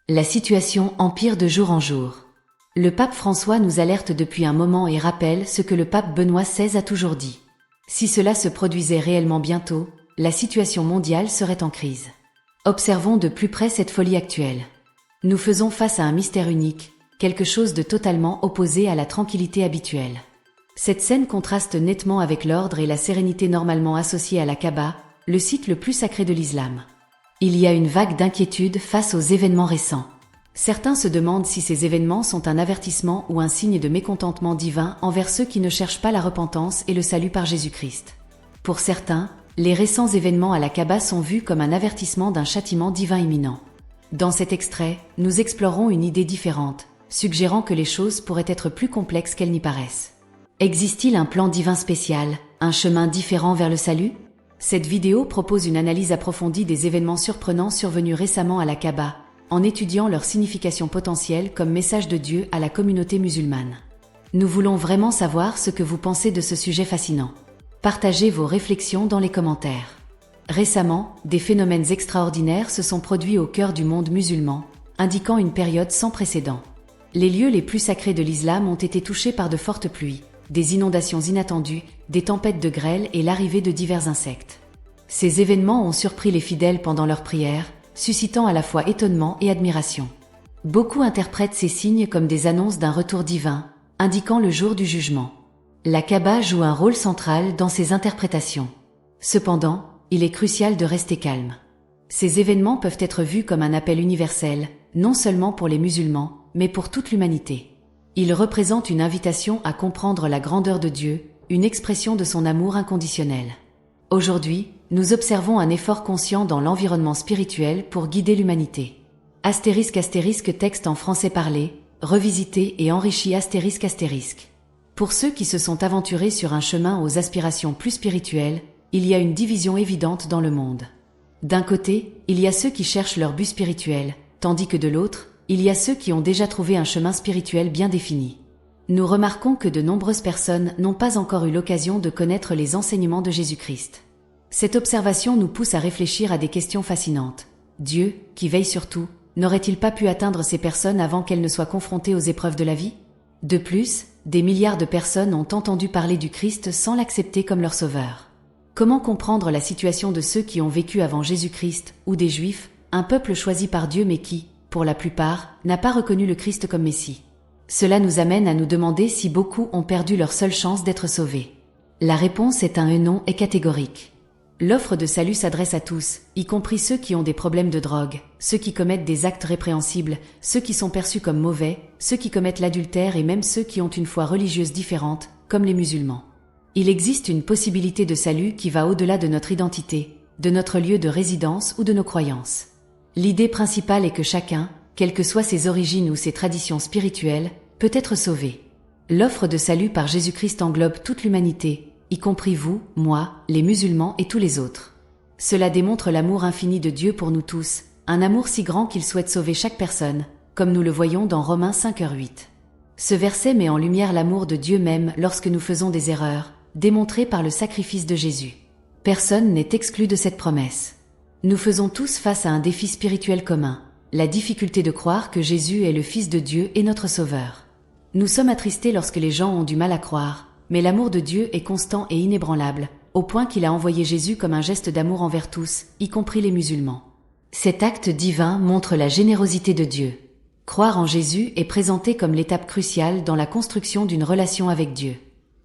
La situation empire de jour en jour. Le pape François nous alerte depuis un moment et rappelle ce que le pape Benoît XVI a toujours dit. Si cela se produisait réellement bientôt, la situation mondiale serait en crise. Observons de plus près cette folie actuelle. Nous faisons face à un mystère unique, quelque chose de totalement opposé à la tranquillité habituelle. Cette scène contraste nettement avec l'ordre et la sérénité normalement associés à la Kaaba, le site le plus sacré de l'islam. Il y a une vague d'inquiétude face aux événements récents. Certains se demandent si ces événements sont un avertissement ou un signe de mécontentement divin envers ceux qui ne cherchent pas la repentance et le salut par Jésus-Christ. Pour certains, les récents événements à la Kaaba sont vus comme un avertissement d'un châtiment divin imminent. Dans cet extrait, nous explorons une idée différente, suggérant que les choses pourraient être plus complexes qu'elles n'y paraissent. Existe-t-il un plan divin spécial, un chemin différent vers le salut ? Cette vidéo propose une analyse approfondie des événements surprenants survenus récemment à la Kaaba, en étudiant leur signification potentielle comme message de Dieu à la communauté musulmane. Nous voulons vraiment savoir ce que vous pensez de ce sujet fascinant. Partagez vos réflexions dans les commentaires. Récemment, des phénomènes extraordinaires se sont produits au cœur du monde musulman, indiquant une période sans précédent. Les lieux les plus sacrés de l'islam ont été touchés par de fortes pluies, des inondations inattendues, des tempêtes de grêle et l'arrivée de divers insectes. Ces événements ont surpris les fidèles pendant leurs prières, suscitant à la fois étonnement et admiration. Beaucoup interprètent ces signes comme des annonces d'un retour divin, indiquant le jour du jugement. La Kaaba joue un rôle central dans ces interprétations. Cependant, il est crucial de rester calme. Ces événements peuvent être vus comme un appel universel, non seulement pour les musulmans, mais pour toute l'humanité. Ils représentent une invitation à comprendre la grandeur de Dieu, une expression de son amour inconditionnel. Aujourd'hui, nous observons un effort conscient dans l'environnement spirituel pour guider l'humanité. *** texte en français parlé, revisité et enrichi ***. Pour ceux qui se sont aventurés sur un chemin aux aspirations plus spirituelles, il y a une division évidente dans le monde. D'un côté, il y a ceux qui cherchent leur but spirituel, tandis que de l'autre, il y a ceux qui ont déjà trouvé un chemin spirituel bien défini. Nous remarquons que de nombreuses personnes n'ont pas encore eu l'occasion de connaître les enseignements de Jésus-Christ. Cette observation nous pousse à réfléchir à des questions fascinantes. Dieu, qui veille sur tout, n'aurait-il pas pu atteindre ces personnes avant qu'elles ne soient confrontées aux épreuves de la vie ? De plus, des milliards de personnes ont entendu parler du Christ sans l'accepter comme leur sauveur. Comment comprendre la situation de ceux qui ont vécu avant Jésus-Christ, ou des Juifs, un peuple choisi par Dieu mais qui, pour la plupart, n'a pas reconnu le Christ comme Messie ? Cela nous amène à nous demander si beaucoup ont perdu leur seule chance d'être sauvés. La réponse est un non et catégorique. L'offre de salut s'adresse à tous, y compris ceux qui ont des problèmes de drogue, ceux qui commettent des actes répréhensibles, ceux qui sont perçus comme mauvais, ceux qui commettent l'adultère et même ceux qui ont une foi religieuse différente, comme les musulmans. Il existe une possibilité de salut qui va au-delà de notre identité, de notre lieu de résidence ou de nos croyances. L'idée principale est que chacun, quelles que soient ses origines ou ses traditions spirituelles, peut être sauvé. L'offre de salut par Jésus-Christ englobe toute l'humanité, y compris vous, moi, les musulmans et tous les autres. Cela démontre l'amour infini de Dieu pour nous tous, un amour si grand qu'il souhaite sauver chaque personne, comme nous le voyons dans Romains 5:8. Ce verset met en lumière l'amour de Dieu même lorsque nous faisons des erreurs, démontré par le sacrifice de Jésus. Personne n'est exclu de cette promesse. Nous faisons tous face à un défi spirituel commun, la difficulté de croire que Jésus est le Fils de Dieu et notre Sauveur. Nous sommes attristés lorsque les gens ont du mal à croire, mais l'amour de Dieu est constant et inébranlable, au point qu'il a envoyé Jésus comme un geste d'amour envers tous, y compris les musulmans. Cet acte divin montre la générosité de Dieu. Croire en Jésus est présenté comme l'étape cruciale dans la construction d'une relation avec Dieu.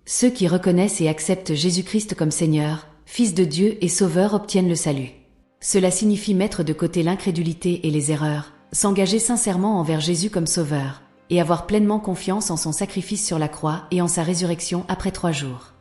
Ceux qui reconnaissent et acceptent Jésus-Christ comme Seigneur, Fils de Dieu et Sauveur obtiennent le salut. Cela signifie mettre de côté l'incrédulité et les erreurs, s'engager sincèrement envers Jésus comme Sauveur, et avoir pleinement confiance en son sacrifice sur la croix et en sa résurrection après 3 jours.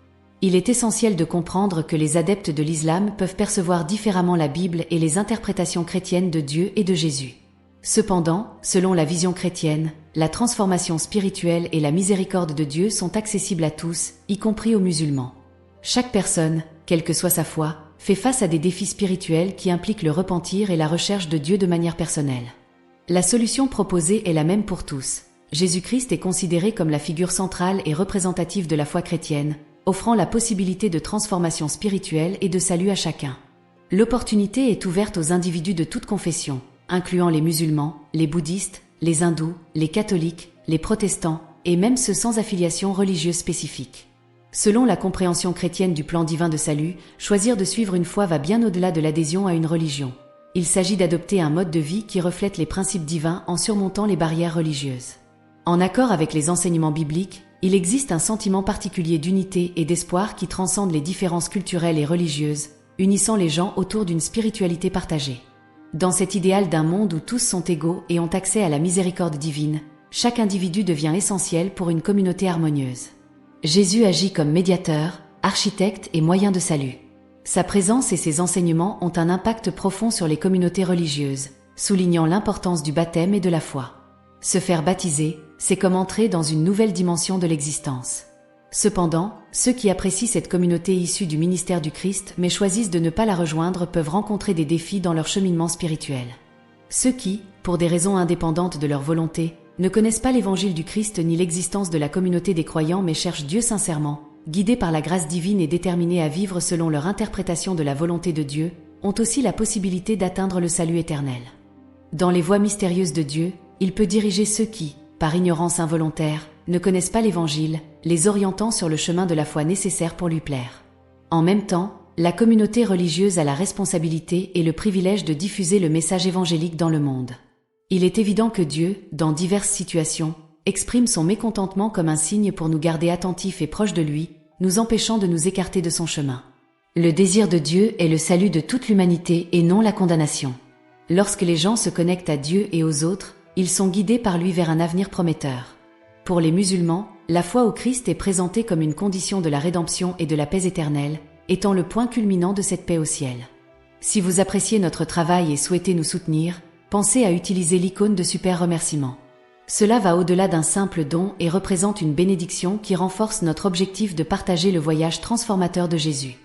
Il est essentiel de comprendre que les adeptes de l'islam peuvent percevoir différemment la Bible et les interprétations chrétiennes de Dieu et de Jésus. Cependant, selon la vision chrétienne, la transformation spirituelle et la miséricorde de Dieu sont accessibles à tous, y compris aux musulmans. Chaque personne, quelle que soit sa foi, fait face à des défis spirituels qui impliquent le repentir et la recherche de Dieu de manière personnelle. La solution proposée est la même pour tous. Jésus-Christ est considéré comme la figure centrale et représentative de la foi chrétienne, offrant la possibilité de transformation spirituelle et de salut à chacun. L'opportunité est ouverte aux individus de toute confession, incluant les musulmans, les bouddhistes, les hindous, les catholiques, les protestants, et même ceux sans affiliation religieuse spécifique. Selon la compréhension chrétienne du plan divin de salut, choisir de suivre une foi va bien au-delà de l'adhésion à une religion. Il s'agit d'adopter un mode de vie qui reflète les principes divins en surmontant les barrières religieuses. En accord avec les enseignements bibliques, il existe un sentiment particulier d'unité et d'espoir qui transcende les différences culturelles et religieuses, unissant les gens autour d'une spiritualité partagée. Dans cet idéal d'un monde où tous sont égaux et ont accès à la miséricorde divine, chaque individu devient essentiel pour une communauté harmonieuse. Jésus agit comme médiateur, architecte et moyen de salut. Sa présence et ses enseignements ont un impact profond sur les communautés religieuses, soulignant l'importance du baptême et de la foi. Se faire baptiser, c'est comme entrer dans une nouvelle dimension de l'existence. Cependant, ceux qui apprécient cette communauté issue du ministère du Christ mais choisissent de ne pas la rejoindre peuvent rencontrer des défis dans leur cheminement spirituel. Ceux qui, pour des raisons indépendantes de leur volonté, ne connaissent pas l'évangile du Christ ni l'existence de la communauté des croyants mais cherchent Dieu sincèrement, guidés par la grâce divine et déterminés à vivre selon leur interprétation de la volonté de Dieu, ont aussi la possibilité d'atteindre le salut éternel. Dans les voies mystérieuses de Dieu, il peut diriger ceux qui, par ignorance involontaire, ne connaissent pas l'Évangile, les orientant sur le chemin de la foi nécessaire pour lui plaire. En même temps, la communauté religieuse a la responsabilité et le privilège de diffuser le message évangélique dans le monde. Il est évident que Dieu, dans diverses situations, exprime son mécontentement comme un signe pour nous garder attentifs et proches de lui, nous empêchant de nous écarter de son chemin. Le désir de Dieu est le salut de toute l'humanité et non la condamnation. Lorsque les gens se connectent à Dieu et aux autres, ils sont guidés par lui vers un avenir prometteur. Pour les musulmans, la foi au Christ est présentée comme une condition de la rédemption et de la paix éternelle, étant le point culminant de cette paix au ciel. Si vous appréciez notre travail et souhaitez nous soutenir, pensez à utiliser l'icône de super remerciement. Cela va au-delà d'un simple don et représente une bénédiction qui renforce notre objectif de partager le voyage transformateur de Jésus.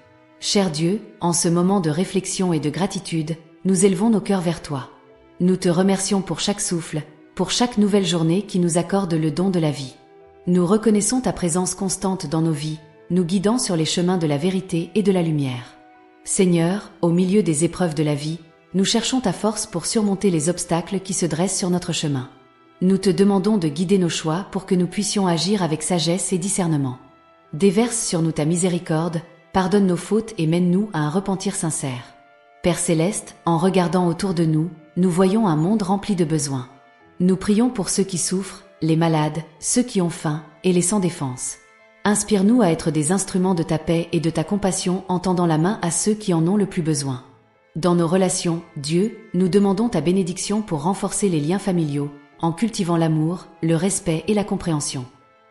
Cher Dieu, en ce moment de réflexion et de gratitude, nous élevons nos cœurs vers toi. Nous te remercions pour chaque souffle, pour chaque nouvelle journée qui nous accorde le don de la vie. Nous reconnaissons ta présence constante dans nos vies, nous guidant sur les chemins de la vérité et de la lumière. Seigneur, au milieu des épreuves de la vie, nous cherchons ta force pour surmonter les obstacles qui se dressent sur notre chemin. Nous te demandons de guider nos choix pour que nous puissions agir avec sagesse et discernement. Déverse sur nous ta miséricorde, pardonne nos fautes et mène-nous à un repentir sincère. Père céleste, en regardant autour de nous, nous voyons un monde rempli de besoins. Nous prions pour ceux qui souffrent, les malades, ceux qui ont faim et les sans défense. Inspire-nous à être des instruments de ta paix et de ta compassion en tendant la main à ceux qui en ont le plus besoin. Dans nos relations, Dieu, nous demandons ta bénédiction pour renforcer les liens familiaux, en cultivant l'amour, le respect et la compréhension.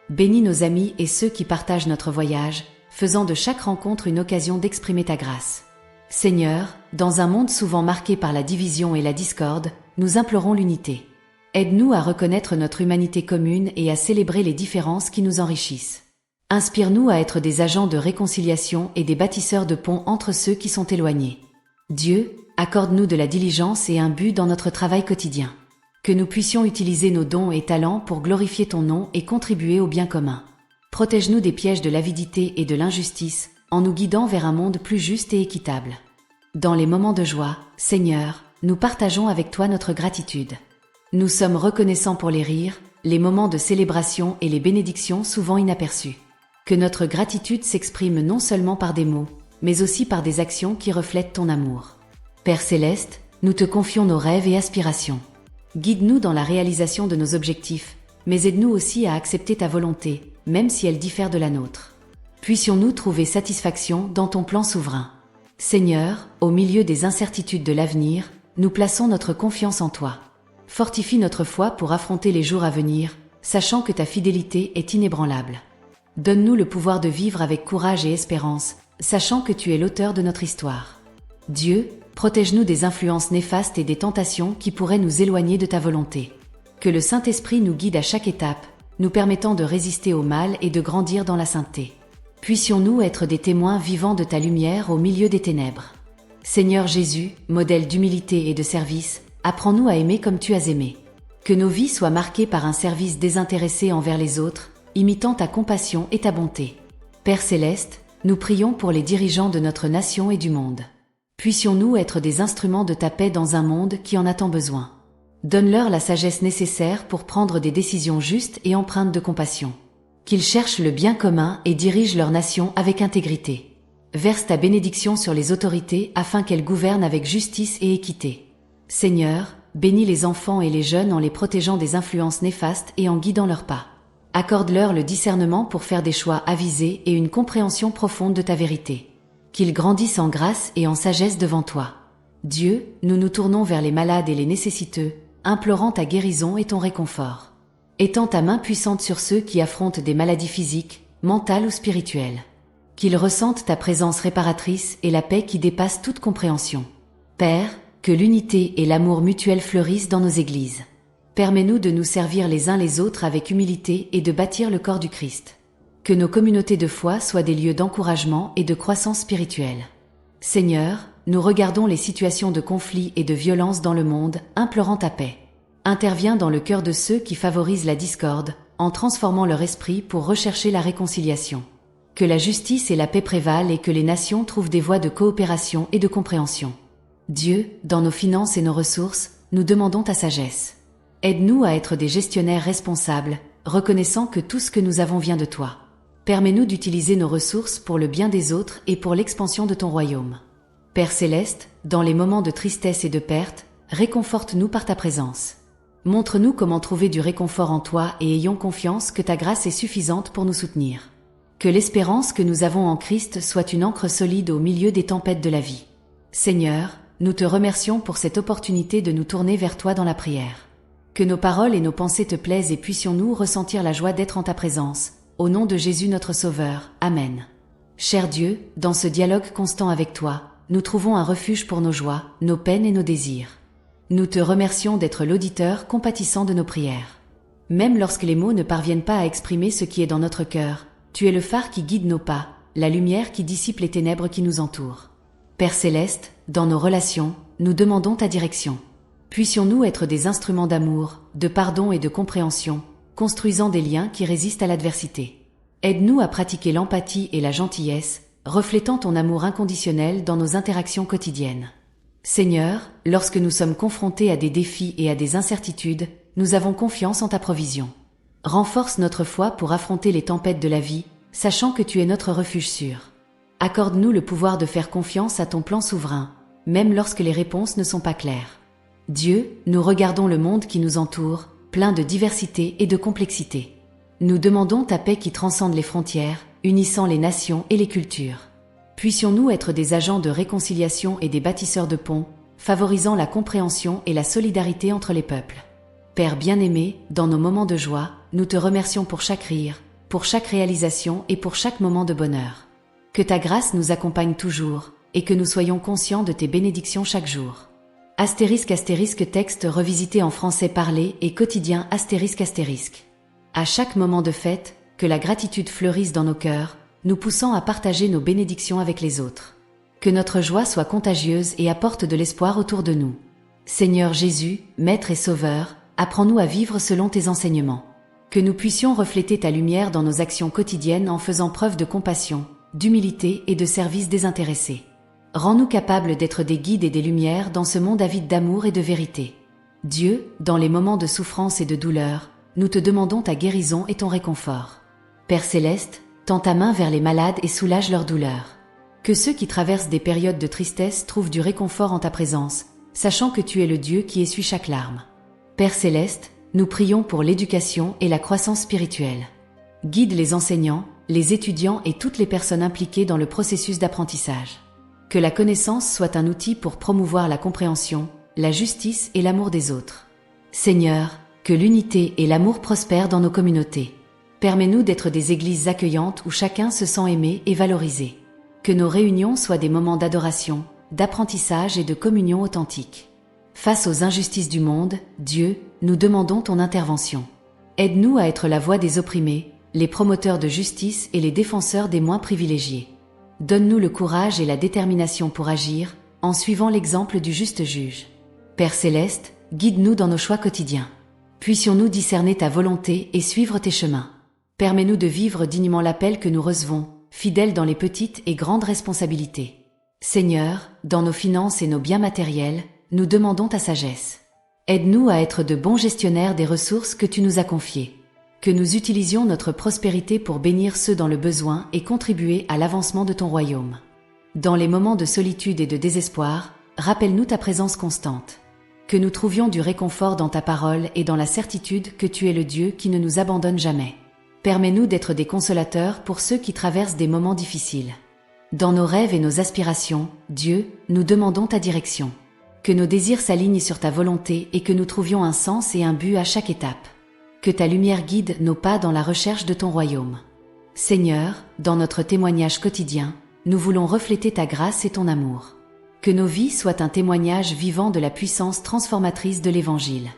Bénis nos amis et ceux qui partagent notre voyage, faisant de chaque rencontre une occasion d'exprimer ta grâce. Seigneur, dans un monde souvent marqué par la division et la discorde, nous implorons l'unité. Aide-nous à reconnaître notre humanité commune et à célébrer les différences qui nous enrichissent. Inspire-nous à être des agents de réconciliation et des bâtisseurs de ponts entre ceux qui sont éloignés. Dieu, accorde-nous de la diligence et un but dans notre travail quotidien. Que nous puissions utiliser nos dons et talents pour glorifier ton nom et contribuer au bien commun. Protège-nous des pièges de l'avidité et de l'injustice, en nous guidant vers un monde plus juste et équitable. Dans les moments de joie, Seigneur, nous partageons avec toi notre gratitude. Nous sommes reconnaissants pour les rires, les moments de célébration et les bénédictions souvent inaperçues. Que notre gratitude s'exprime non seulement par des mots, mais aussi par des actions qui reflètent ton amour. Père céleste, nous te confions nos rêves et aspirations. Guide-nous dans la réalisation de nos objectifs, mais aide-nous aussi à accepter ta volonté, même si elle diffère de la nôtre. Puissions-nous trouver satisfaction dans ton plan souverain. Seigneur, au milieu des incertitudes de l'avenir, nous plaçons notre confiance en toi. Fortifie notre foi pour affronter les jours à venir, sachant que ta fidélité est inébranlable. Donne-nous le pouvoir de vivre avec courage et espérance, sachant que tu es l'auteur de notre histoire. Dieu, protège-nous des influences néfastes et des tentations qui pourraient nous éloigner de ta volonté. Que le Saint-Esprit nous guide à chaque étape, nous permettant de résister au mal et de grandir dans la sainteté. Puissions-nous être des témoins vivants de ta lumière au milieu des ténèbres. Seigneur Jésus, modèle d'humilité et de service, apprends-nous à aimer comme tu as aimé. Que nos vies soient marquées par un service désintéressé envers les autres, imitant ta compassion et ta bonté. Père céleste, nous prions pour les dirigeants de notre nation et du monde. Puissions-nous être des instruments de ta paix dans un monde qui en a tant besoin. Donne-leur la sagesse nécessaire pour prendre des décisions justes et empreintes de compassion. Qu'ils cherchent le bien commun et dirigent leur nation avec intégrité. Verse ta bénédiction sur les autorités afin qu'elles gouvernent avec justice et équité. Seigneur, bénis les enfants et les jeunes en les protégeant des influences néfastes et en guidant leurs pas. Accorde-leur le discernement pour faire des choix avisés et une compréhension profonde de ta vérité. Qu'ils grandissent en grâce et en sagesse devant toi. Dieu, nous nous tournons vers les malades et les nécessiteux, implorant ta guérison et ton réconfort. Étends ta main puissante sur ceux qui affrontent des maladies physiques, mentales ou spirituelles. Qu'ils ressentent ta présence réparatrice et la paix qui dépasse toute compréhension. Père, que l'unité et l'amour mutuel fleurissent dans nos églises. Permets-nous de nous servir les uns les autres avec humilité et de bâtir le corps du Christ. Que nos communautés de foi soient des lieux d'encouragement et de croissance spirituelle. Seigneur, nous regardons les situations de conflit et de violence dans le monde, implorant ta paix. Interviens dans le cœur de ceux qui favorisent la discorde, en transformant leur esprit pour rechercher la réconciliation. Que la justice et la paix prévalent et que les nations trouvent des voies de coopération et de compréhension. Dieu, dans nos finances et nos ressources, nous demandons ta sagesse. Aide-nous à être des gestionnaires responsables, reconnaissant que tout ce que nous avons vient de toi. Permets-nous d'utiliser nos ressources pour le bien des autres et pour l'expansion de ton royaume. Père céleste, dans les moments de tristesse et de perte, réconforte-nous par ta présence. Montre-nous comment trouver du réconfort en toi et ayons confiance que ta grâce est suffisante pour nous soutenir. Que l'espérance que nous avons en Christ soit une ancre solide au milieu des tempêtes de la vie. Seigneur, nous te remercions pour cette opportunité de nous tourner vers toi dans la prière. Que nos paroles et nos pensées te plaisent et puissions-nous ressentir la joie d'être en ta présence. Au nom de Jésus notre Sauveur. Amen. Cher Dieu, dans ce dialogue constant avec toi, nous trouvons un refuge pour nos joies, nos peines et nos désirs. Nous te remercions d'être l'auditeur compatissant de nos prières. Même lorsque les mots ne parviennent pas à exprimer ce qui est dans notre cœur, tu es le phare qui guide nos pas, la lumière qui dissipe les ténèbres qui nous entourent. Père céleste, dans nos relations, nous demandons ta direction. Puissions-nous être des instruments d'amour, de pardon et de compréhension, construisant des liens qui résistent à l'adversité. Aide-nous à pratiquer l'empathie et la gentillesse, reflétant ton amour inconditionnel dans nos interactions quotidiennes. Seigneur, lorsque nous sommes confrontés à des défis et à des incertitudes, nous avons confiance en ta provision. Renforce notre foi pour affronter les tempêtes de la vie, sachant que tu es notre refuge sûr. Accorde-nous le pouvoir de faire confiance à ton plan souverain, même lorsque les réponses ne sont pas claires. Dieu, nous regardons le monde qui nous entoure, plein de diversité et de complexité. Nous demandons ta paix qui transcende les frontières, unissant les nations et les cultures. Puissions-nous être des agents de réconciliation et des bâtisseurs de ponts, favorisant la compréhension et la solidarité entre les peuples. Père bien-aimé, dans nos moments de joie, nous te remercions pour chaque rire, pour chaque réalisation et pour chaque moment de bonheur. Que ta grâce nous accompagne toujours, et que nous soyons conscients de tes bénédictions chaque jour. *** texte revisité en français parlé et quotidien ***. À chaque moment de fête, que la gratitude fleurisse dans nos cœurs, nous poussant à partager nos bénédictions avec les autres. Que notre joie soit contagieuse et apporte de l'espoir autour de nous. Seigneur Jésus, Maître et Sauveur, apprends-nous à vivre selon tes enseignements. Que nous puissions refléter ta lumière dans nos actions quotidiennes en faisant preuve de compassion, d'humilité et de service désintéressé. Rends-nous capables d'être des guides et des lumières dans ce monde avide d'amour et de vérité. Dieu, dans les moments de souffrance et de douleur, nous te demandons ta guérison et ton réconfort. Père céleste, tends ta main vers les malades et soulage leur douleur. Que ceux qui traversent des périodes de tristesse trouvent du réconfort en ta présence, sachant que tu es le Dieu qui essuie chaque larme. Père céleste, nous prions pour l'éducation et la croissance spirituelle. Guide les enseignants, les étudiants et toutes les personnes impliquées dans le processus d'apprentissage. Que la connaissance soit un outil pour promouvoir la compréhension, la justice et l'amour des autres. Seigneur, que l'unité et l'amour prospèrent dans nos communautés. Permets-nous d'être des églises accueillantes où chacun se sent aimé et valorisé. Que nos réunions soient des moments d'adoration, d'apprentissage et de communion authentique. Face aux injustices du monde, Dieu, nous demandons ton intervention. Aide-nous à être la voix des opprimés, les promoteurs de justice et les défenseurs des moins privilégiés. Donne-nous le courage et la détermination pour agir, en suivant l'exemple du juste juge. Père céleste, guide-nous dans nos choix quotidiens. Puissions-nous discerner ta volonté et suivre tes chemins. Permets-nous de vivre dignement l'appel que nous recevons, fidèles dans les petites et grandes responsabilités. Seigneur, dans nos finances et nos biens matériels, nous demandons ta sagesse. Aide-nous à être de bons gestionnaires des ressources que tu nous as confiées. Que nous utilisions notre prospérité pour bénir ceux dans le besoin et contribuer à l'avancement de ton royaume. Dans les moments de solitude et de désespoir, rappelle-nous ta présence constante. Que nous trouvions du réconfort dans ta parole et dans la certitude que tu es le Dieu qui ne nous abandonne jamais. Permets-nous d'être des consolateurs pour ceux qui traversent des moments difficiles. Dans nos rêves et nos aspirations, Dieu, nous demandons ta direction. Que nos désirs s'alignent sur ta volonté et que nous trouvions un sens et un but à chaque étape. Que ta lumière guide nos pas dans la recherche de ton royaume. Seigneur, dans notre témoignage quotidien, nous voulons refléter ta grâce et ton amour. Que nos vies soient un témoignage vivant de la puissance transformatrice de l'Évangile.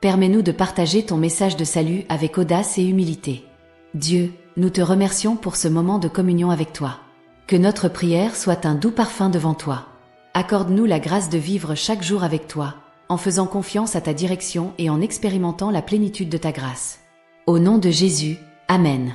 Permets-nous de partager ton message de salut avec audace et humilité. Dieu, nous te remercions pour ce moment de communion avec toi. Que notre prière soit un doux parfum devant toi. Accorde-nous la grâce de vivre chaque jour avec toi, en faisant confiance à ta direction et en expérimentant la plénitude de ta grâce. Au nom de Jésus, Amen.